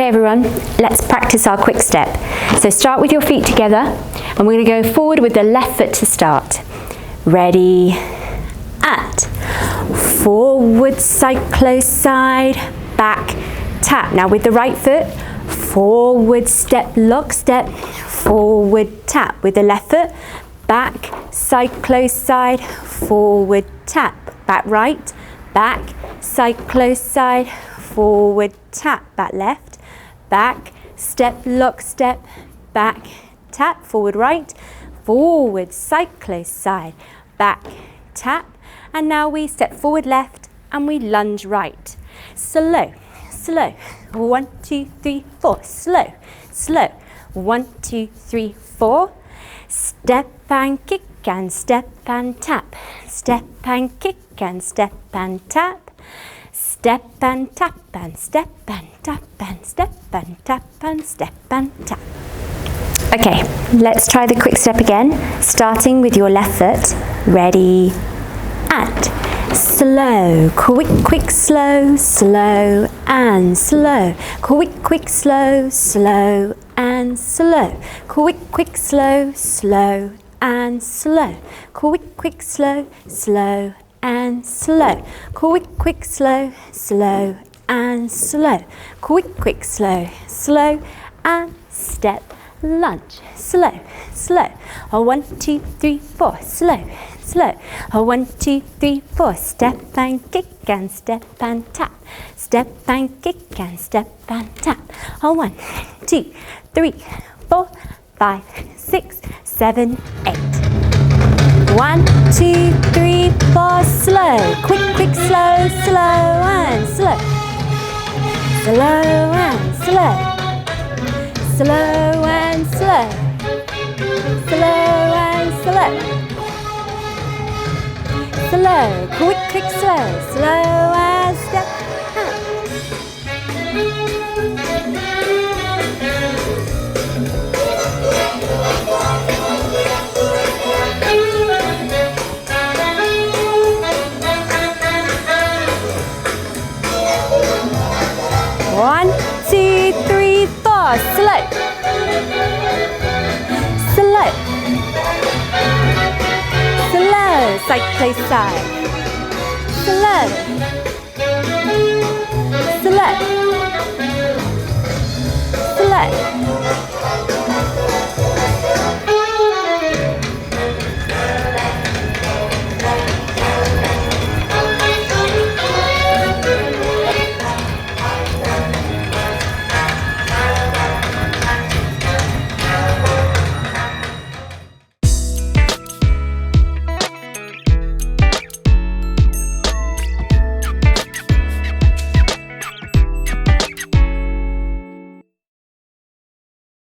Okay everyone, let's practice our quick step. So start with your feet together and we're going to go forward with the left foot to start. Ready, and forward, side, close, side, back, tap. Now with the right foot, forward, step, lock, step, forward, tap. With the left foot, back, side, close, side, forward, tap. Back right, back, side, close, side, forward, tap. Back left, back, step, lock, step, back, tap. Forward right, forward, side, close, side, back, tap. And now we step forward left and we lunge right. Slow, slow. 1, 2, 3, 4. Slow, slow. 1, 2, 3, 4. Step and kick and step and tap. Step and kick and step and tap. Step and tap and step and tap and step and tap and step and tap. Okay, let's try the quick step again, starting with your left foot. Ready, and slow, quick, quick, slow, slow and slow. Quick, quick, slow, slow and slow. Quick, quick, slow, slow and slow. Quick, quick, slow, slow and slow. Quick, quick, slow, slow and slow. Quick, quick, slow, slow and step, lunge. Slow, slow. 1, 2, 3, 4. Slow, slow. 1, 2, 3, 4. Step and kick and step and tap. Step and kick and step and tap. 1, 2, 3, 4, 5, 6, 7, 8. 1, 2, 3, 4. Slow. Quick, quick, slow, slow and slow. Slow and slow. Slow and slow. Slow and slow. Slow, quick, quick, slow. Slow and step. 1, 2, 3, 4. Slow. Slow. Slow. Side, close, side. Slow. Slow. Slow.